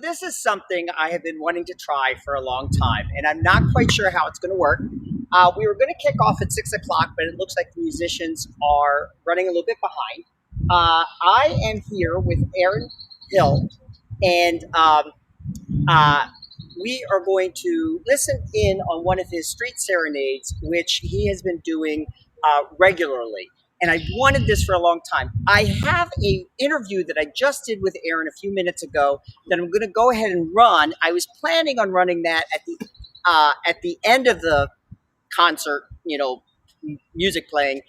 this is something I have been wanting to try for a long time, and I'm not quite sure how it's going to work. We were going to kick off at 6 o'clock, but it looks like the musicians are running a little bit behind. I am here with Aaron Hill, and uh, we are going to listen in on one of his street serenades, which he has been doing regularly. And I've wanted this for a long time. I have a interview that I just did with Aaron a few minutes ago that I'm going to go ahead and run. I was planning on running that at the end of the concert, music playing,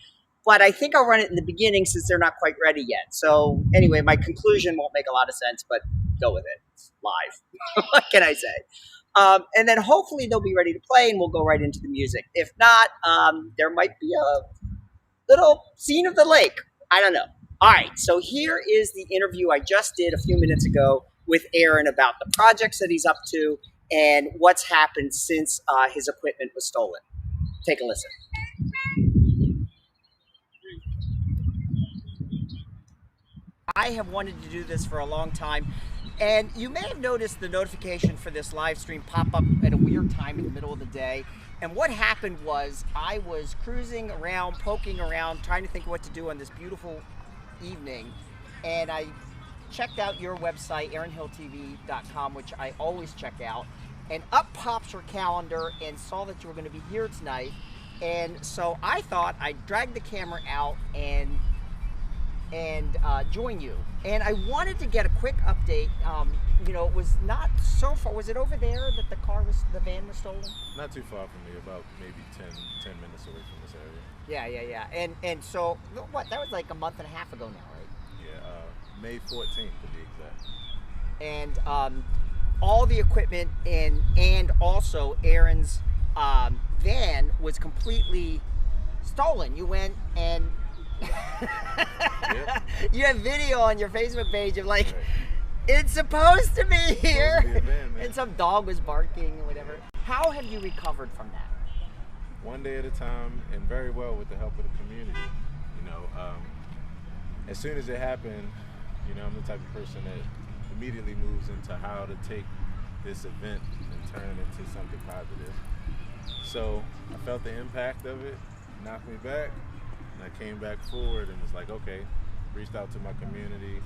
but I think I'll run it in the beginning since they're not quite ready yet. So anyway, my conclusion won't make a lot of sense, but go with it. It's live. What can I say? And then hopefully they'll be ready to play and we'll go right into the music. If not, there might be a little scene of the lake. I don't know. All right, so here is the interview I just did a few minutes ago with Aaron about the projects that he's up to and what's happened since his equipment was stolen. Take a listen. I have wanted to do this for a long time, and you may have noticed the notification for this live stream pop up at a weird time in the middle of the day. And what happened was I was cruising around, poking around, trying to think what to do on this beautiful evening, and I checked out your website, aaronhilltv.com, which I always check out, and up pops your calendar and saw that you were going to be here tonight. And so I thought I'd drag the camera out and join you. And I wanted to get a quick update. It was not so far. Was it over there that the van was stolen? Not too far from me, about maybe 10 minutes away from this area. Yeah. And so, what, that was like a month and a half ago now, right? Yeah, May 14th to be exact. And all the equipment and also Aaron's van was completely stolen. You went and Yep. You have video on your Facebook page of like, it's supposed to be here, Supposed to be a van, man. and some dog was barking or whatever. How have you recovered from that? One day at a time, and very well with the help of the community. As soon as it happened, I'm the type of person that immediately moves into how to take this event and turn it into something positive. So I felt the impact of it, knocked me back, and I came back forward and was like, okay, reached out to my community,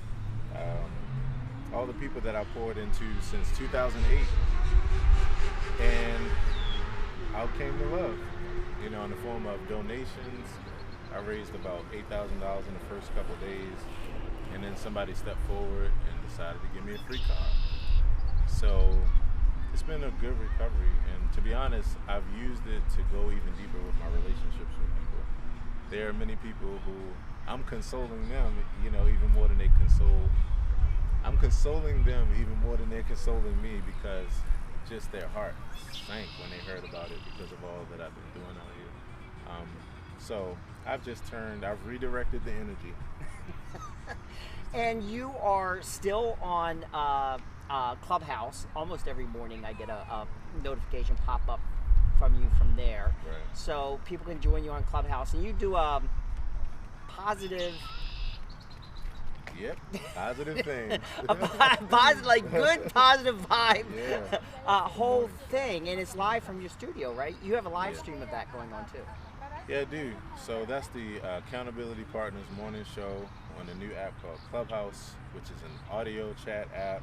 all the people that I poured into since 2008, and out came the love, in the form of donations. I raised about $8,000 in the first couple of days, and then somebody stepped forward and decided to give me a free car. So it's been a good recovery, and to be honest, I've used it to go even deeper with my relationships with people. There are many people who I'm consoling them, even more than they console. I'm consoling them even more than they're consoling me, because just their heart sank when they heard about it because of all that I've been doing out here. So I've redirected the energy. And you are still on Clubhouse. Almost every morning I get a notification pop up from you from there. Right. So people can join you on Clubhouse, and you do a positive... Yep, positive thing. Positive, like good positive vibe, Yeah. whole thing, and it's live from your studio, right? You have a live stream of that going on too. Yeah, I do. So that's the Accountability Partners morning show on a new app called Clubhouse, which is an audio chat app.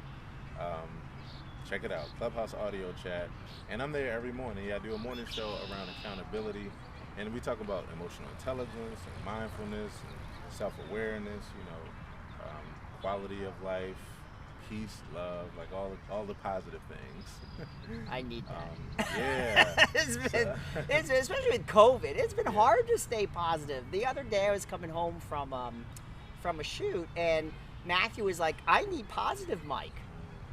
Check it out, Clubhouse audio chat. And I'm there every morning. Yeah, I do a morning show around accountability, and we talk about emotional intelligence and mindfulness and self-awareness, quality of life, peace, love, like all the positive things. I need that. Yeah. it's especially with COVID, it's been hard to stay positive. The other day I was coming home from a shoot, and Matthew was like, I need positive, Mike.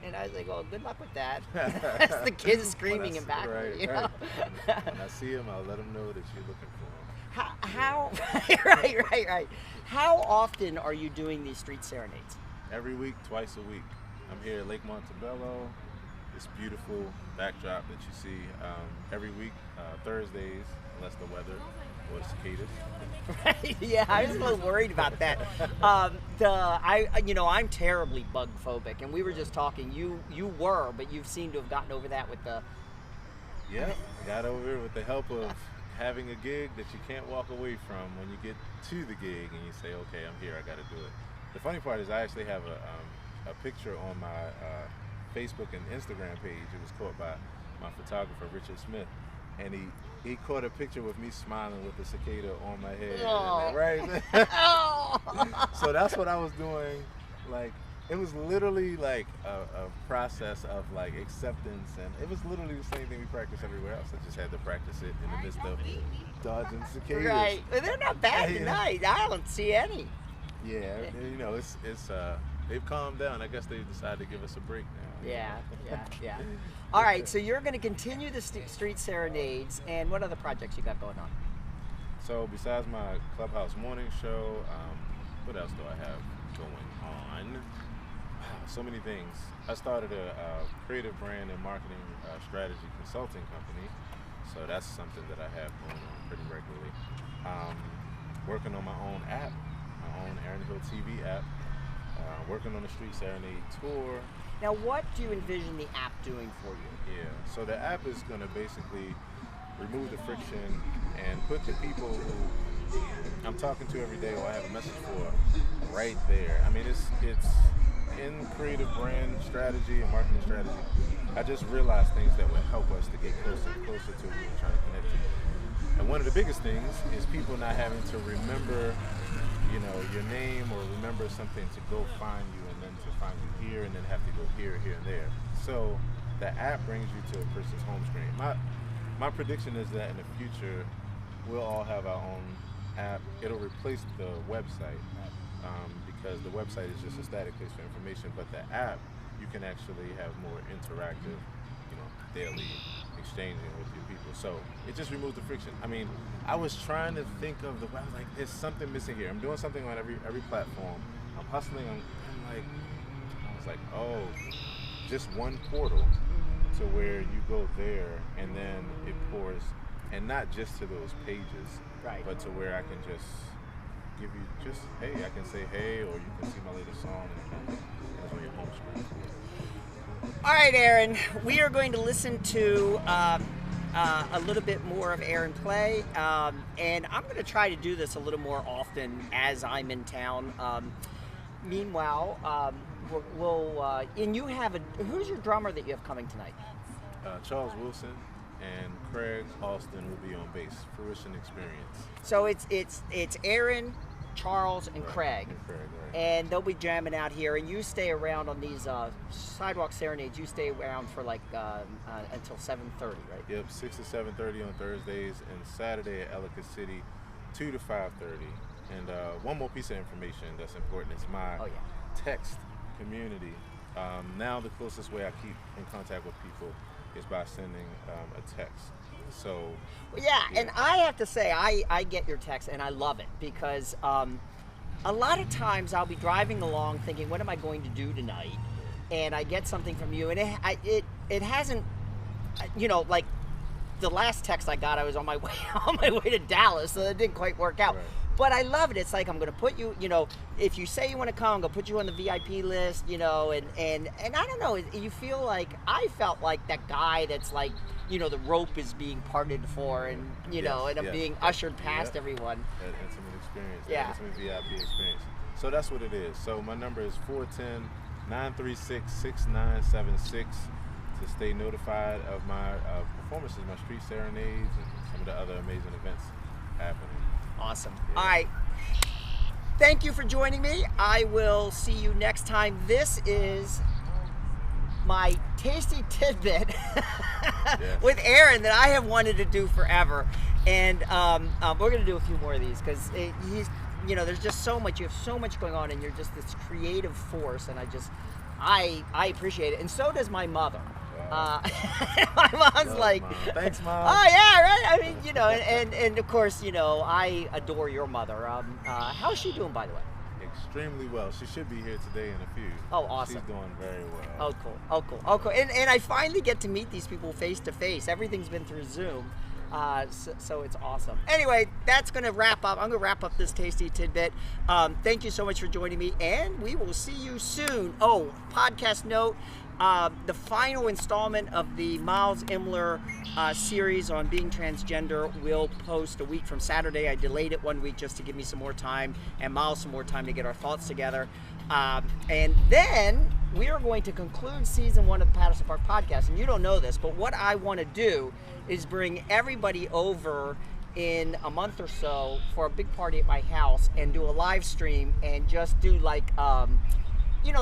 And I was like, well, good luck with that. That's the kids screaming in back. Right. When I see him, I'll let him know that you're looking for him. How right. How often are you doing these street serenades? Every week, twice a week. I'm here at Lake Montebello, this beautiful backdrop that you see every week, Thursdays, unless the weather or cicadas. Right? Yeah, I was a little worried about that. I'm terribly bug phobic, and we were just talking. You were, but you seem to have gotten over that with the. Yeah, I got over it with the help of having a gig that you can't walk away from when you get to the gig and you say, okay, I'm here, I got to do it. The funny part is I actually have a picture on my Facebook and Instagram page. It was caught by my photographer, Richard Smith, and he caught a picture with me smiling with the cicada on my head. Oh. Right? So that's what I was doing. Like, it was literally like a process of like acceptance, and it was literally the same thing we practice everywhere else. I just had to practice it in the midst of dodging cicadas. Right. Well, they're not bad tonight. I don't see any. Yeah, you know, it's they've calmed down. I guess they've decided to give us a break now. Yeah. All right, so you're going to continue the street serenades, and what other projects you got going on? So besides my Clubhouse morning show, what else do I have going on? Wow, so many things. I started a creative brand and marketing strategy consulting company, so that's something that I have going on pretty regularly. Working on my own app, my own Aaron Hill TV app. Working on the Street Serenade tour. Now, what do you envision the app doing for you? Yeah, so the app is going to basically remove the friction and put the people who I'm talking to every day or I have a message for right there. I mean, it's in creative brand strategy and marketing strategy. I just realized things that would help us to get closer and closer to who we're trying to connect to. And one of the biggest things is people not having to remember, you know, your name or remember something to go find you and then to find you here and then have to go here, here, and there. So the app brings you to a person's home screen. My prediction is that in the future, we'll all have our own app. It'll replace the website because the website is just a static place for information, but the app, you can actually have more interactive, you know, daily exchanging with your people. So it just removes the friction. I mean, I was trying to think of I was like, there's something missing here. I'm doing something on every platform. I'm hustling. I was like, oh, just one portal to where you go there and then it pours, and not just to those pages, right, but to where I can just give you just, hey, I can say hey, or you can see my latest song, and that's on your home screen. All right, Aaron, we are going to listen to a little bit more of Aaron play, and I'm going to try to do this a little more often as I'm in town. Meanwhile, and you have who's your drummer that you have coming tonight? Charles Wilson and Craig Austin will be on bass. Fruition Experience. So it's Aaron, Charles, and Craig. And they'll be jamming out here, and you stay around on these sidewalk serenades. You stay around for like until 7:30, right? Yep, 6 to 7:30 on Thursdays, and Saturday at Ellicott City, 2 to 5:30. And one more piece of information that's important is my text community. Now the closest way I keep in contact with people is by sending a text. So and I have to say I get your text and I love it because a lot of times I'll be driving along thinking, what am I going to do tonight? And I get something from you, and it hasn't, you know, like the last text I got, I was on my way to Dallas, so it didn't quite work out. Right. But I love it. It's like, I'm going to put you, you know, if you say you want to come, I'm going to put you on the VIP list, you know, and I don't know, you feel like, I felt like that guy that's like, you know, the rope is being parted for, and, you know, and I'm being ushered past everyone. That intimate experience, that intimate VIP experience. So that's what it is. So my number is 410-936-6976 to stay notified of my performances, my street serenades, and some of the other amazing events happening. Awesome. All right. Thank you for joining me. I will see you next time. This is my tasty tidbit with Aaron that I have wanted to do forever. And we're going to do a few more of these because he's, you know, there's just so much. You have so much going on, and you're just this creative force. And I appreciate it. And so does my mother. My mom's like, Mom. Thanks, Mom. Oh yeah, right. I mean, you know, and of course, you know, I adore your mother. How's she doing, by the way? Yeah, extremely well. She should be here today in a few. Oh, awesome. She's doing very well. Oh, cool. Oh, cool. Oh, cool. And I finally get to meet these people face to face. Everything's been through Zoom. So it's awesome. Anyway, that's going to wrap up. I'm going to wrap up this tasty tidbit. Thank you so much for joining me, and we will see you soon. Oh, podcast note. The final installment of the Miles Imler series on being transgender will post a week from Saturday. I delayed it 1 week just to give me some more time and Miles some more time to get our thoughts together. And then we are going to conclude season 1 of the Patterson Park podcast. And you don't know this, but what I want to do is bring everybody over in a month or so for a big party at my house and do a live stream and just do like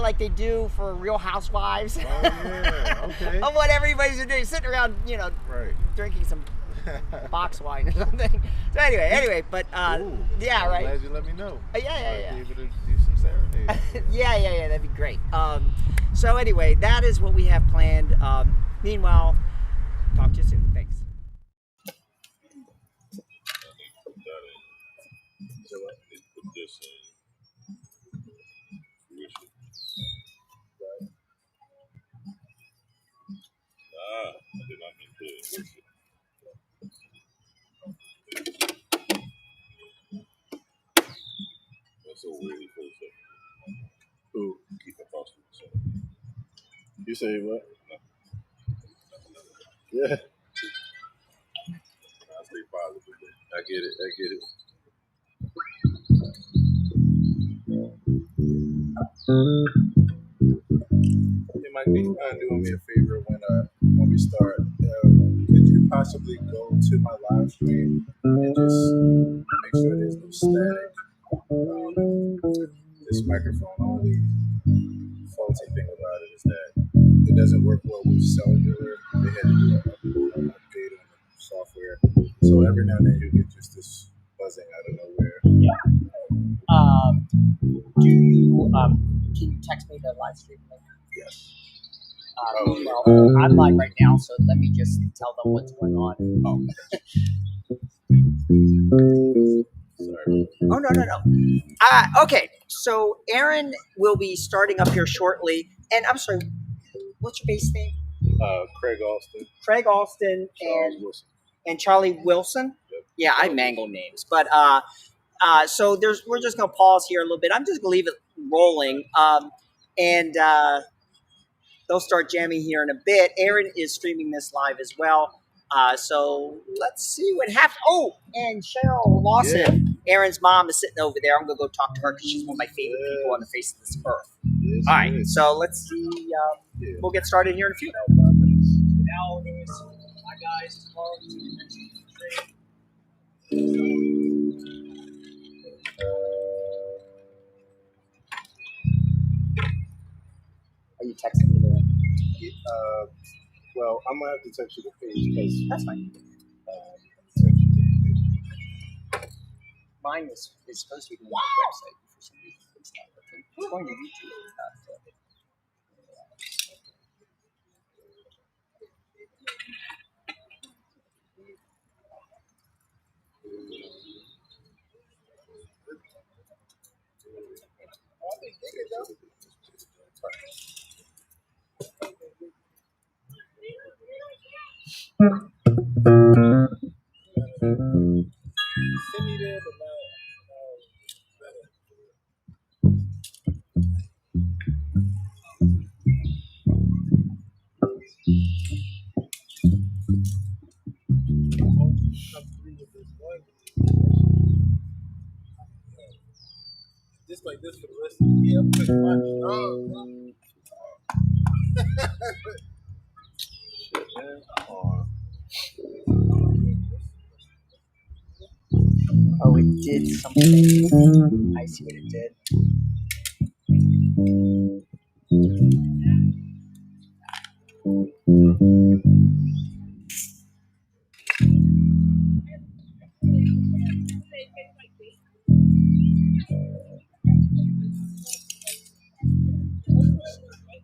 like they do for Real Housewives. Oh, yeah, okay. Of what everybody's doing, sitting around, right, drinking some box wine or something. So anyway, but Ooh, yeah, I'm right. glad you let me know. Yeah. Be able to do some serenade. yeah, that'd be great. So anyway, that is what we have planned. Meanwhile, talk to you soon. Thanks. I did not mean to. That's so weird. Who? Keep it possible. You say what? No. Yeah. I stay positive. I get it. It might be doing me a favor when we start. Could you possibly go to my live stream and just make sure there's no static? This microphone, only faulty thing about it is that it doesn't work well with cellular. They had to do an update on the software, so every now and then you get just this buzzing out of nowhere. Yeah. Do you can you text me the live stream link? Yes. I'm live right now, so let me just tell them what's going on. Sorry. Oh, no. Okay, so Aaron will be starting up here shortly. And I'm sorry, what's your base name? Craig Alston. Craig Alston and Charlie Wilson. Yep. Yeah, I mangle names. But so we're just going to pause here a little bit. I'm just going to leave it rolling. And they'll start jamming here in a bit. Aaron is streaming this live as well. So let's see what happens. Oh, and Cheryl Lawson, Aaron's mom, is sitting over there. I'm going to go talk to her because she's one of my favorite people on the face of this earth. Yes, all right, so let's see. We'll get started here in a few. Now, my guys, are you texting me there? Well, I'm gonna have to text you the page because that's fine. Mine is supposed to be on the website for some reason. It's not working. It's going to YouTube. Just like this for the rest of the year. I'm putting Oh, it did something. I see what it did.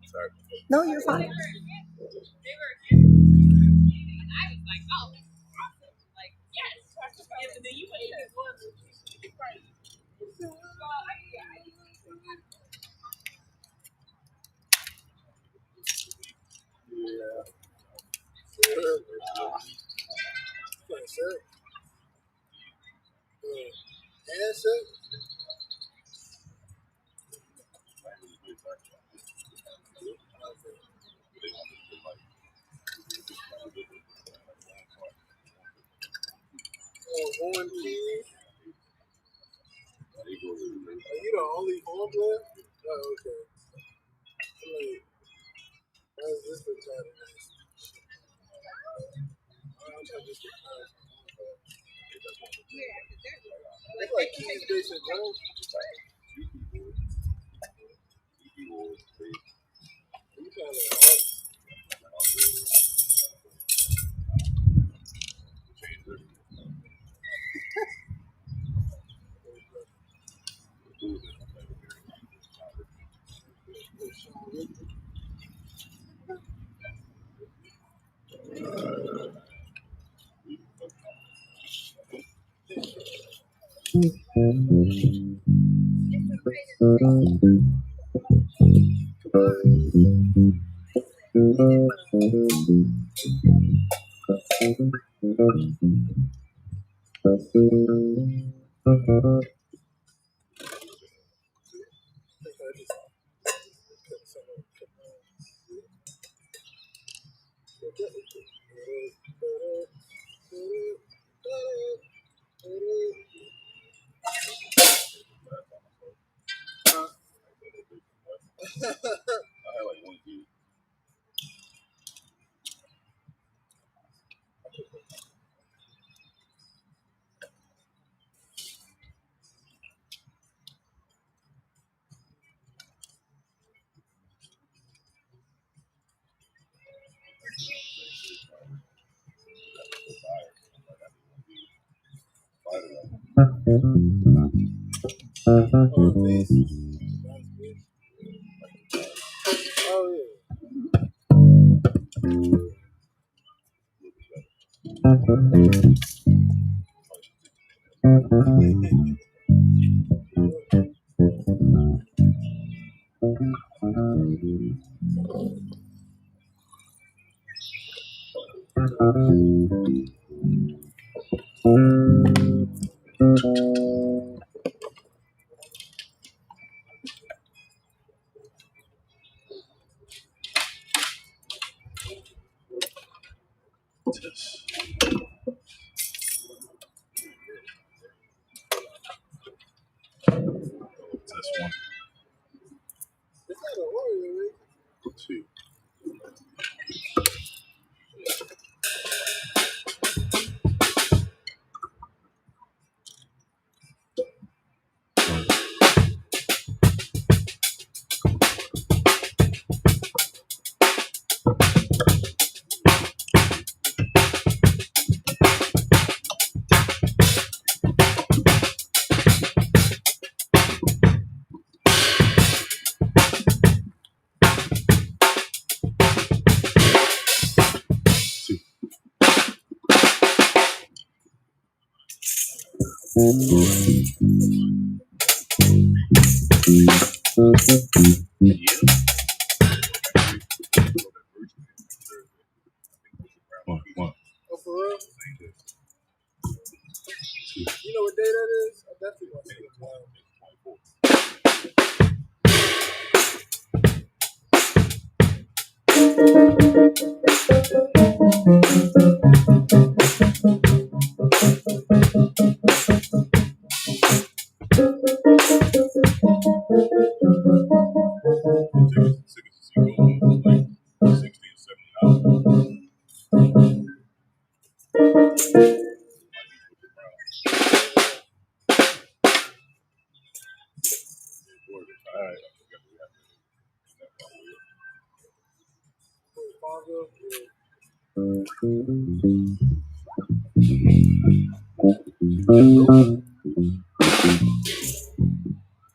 Sorry. No, you're fine.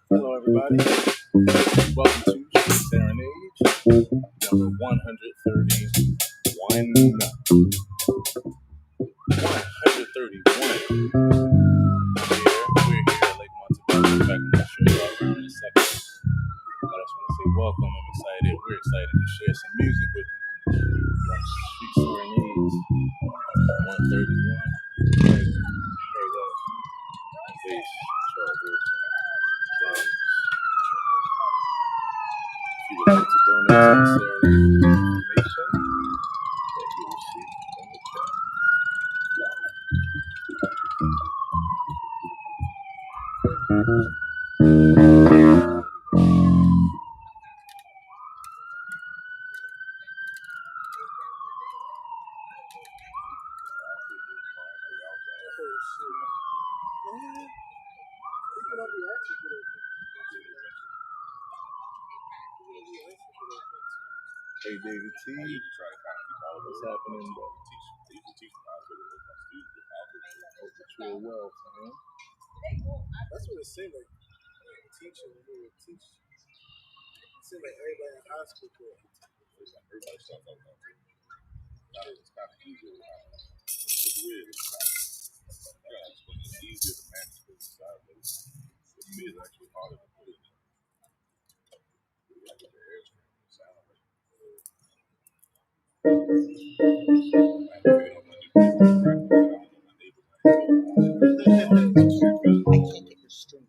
Hello, everybody. Welcome to Serenade number 131. 131. We're here at Lake Montebello. In fact, I'm going to show you all around in a second. But I just want to say welcome. I'm excited. We're excited to share some music with you. Street Serenade. 131. There you go. Bass, Charles Wilson. Then, if you would like to donate to the serenade, information that you will see in the chat. Hey, David T. What's happening, bro? Hope that you're well, fam. That's what it seemed like. Teaching, you would teach. It seemed like everybody in high school could. Everybody starts out that way. It's kind of easier. It's weird. It's easier to manage the side, but for me, it's actually harder to put it in. Like the airstream, it sounds like. I can't get your stream.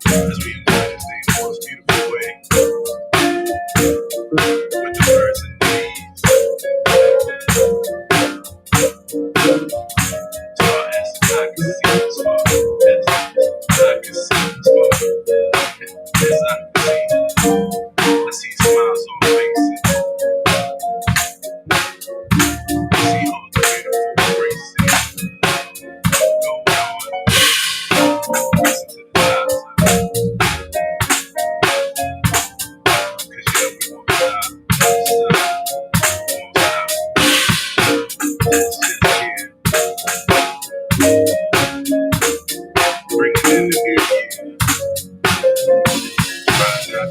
As we enjoy this day in the most beautiful way, with the birds and bees, far as I can see as far as I can see as far as I can see. I see smiles on faces, I see all the beautiful graces going on, racing to the top side, 'cause you know we won't stop, won't stop, it's just here, bringing in the new year, trying not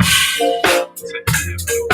to have no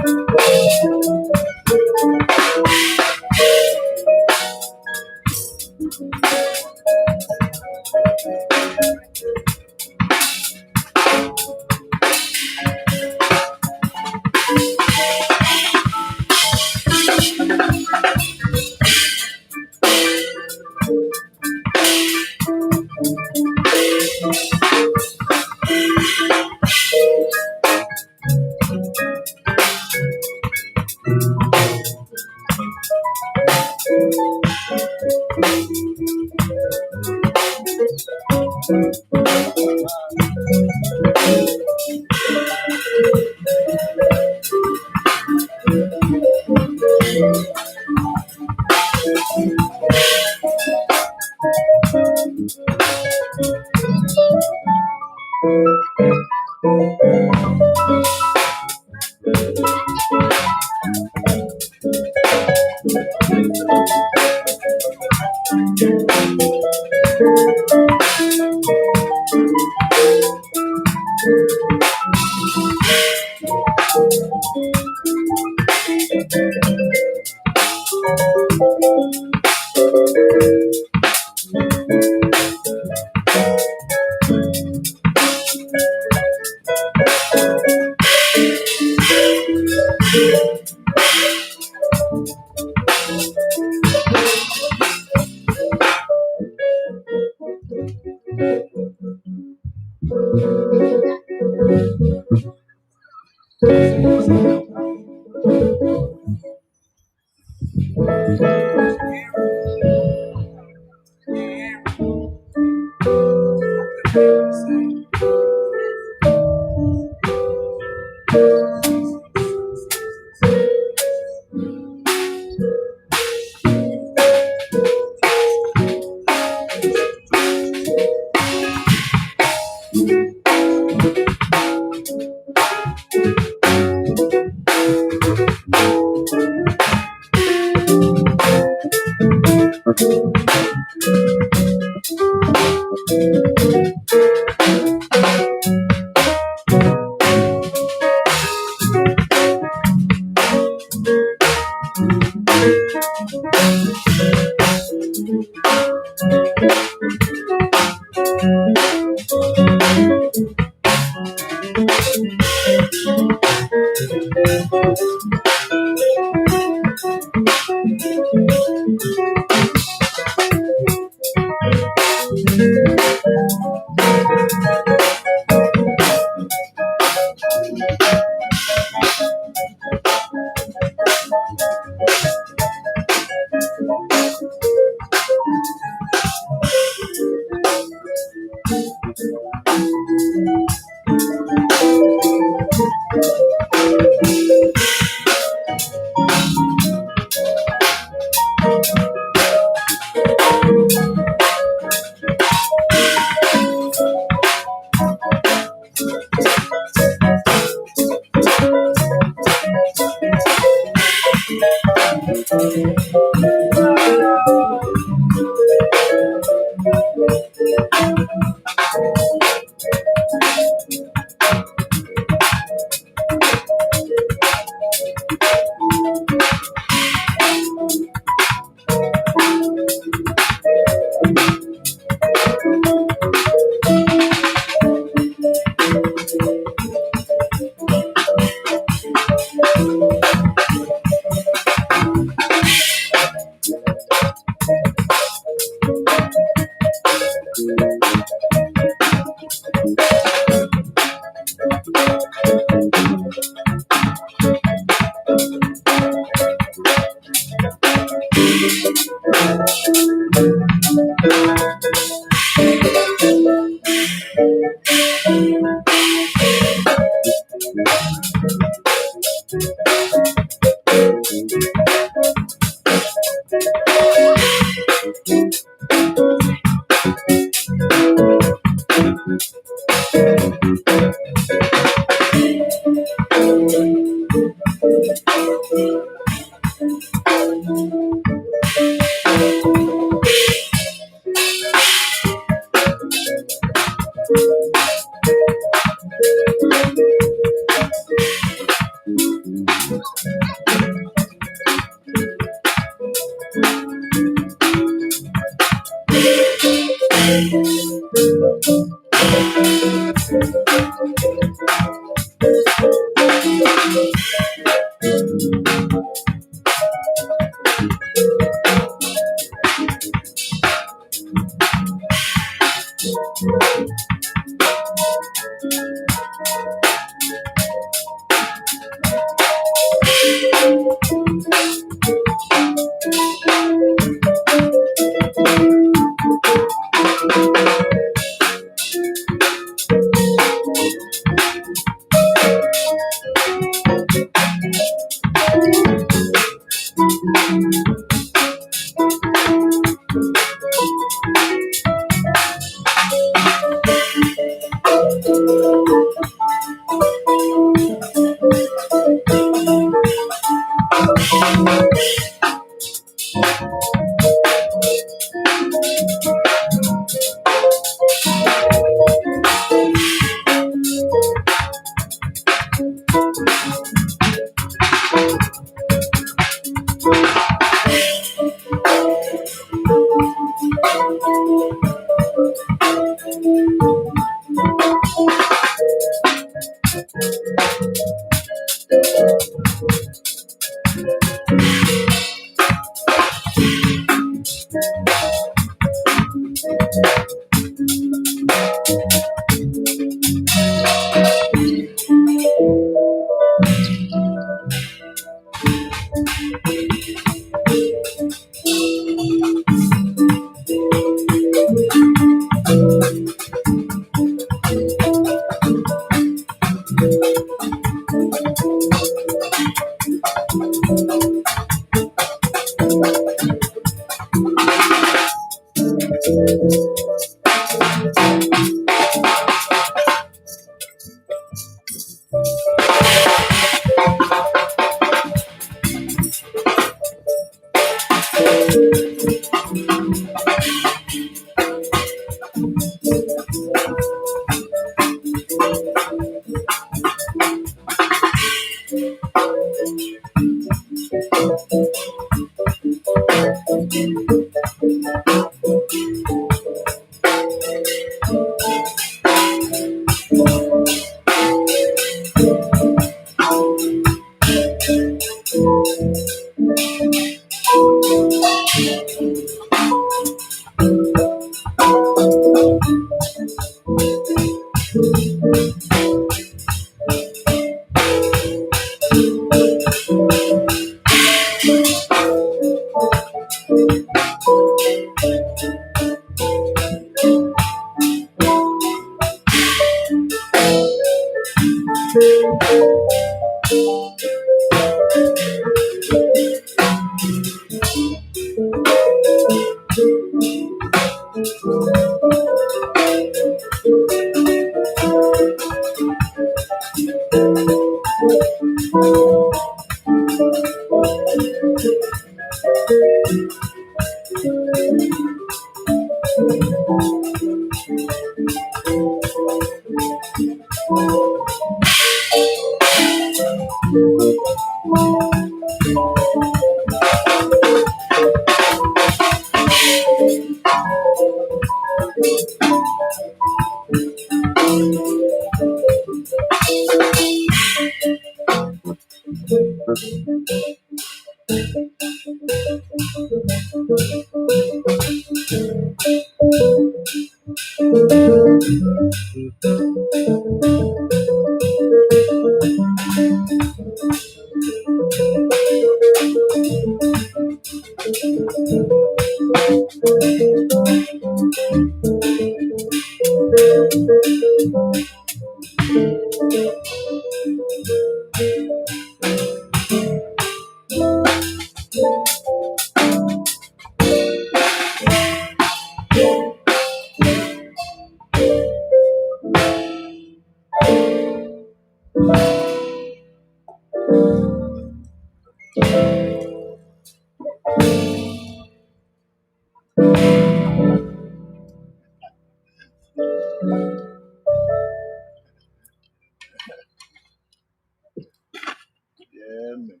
Yeah, man.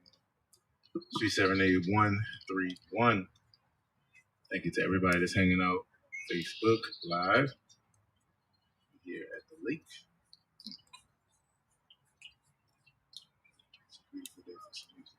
378-131. Thank you to everybody that's hanging out Facebook Live here at the lake. It's a beautiful day for some music.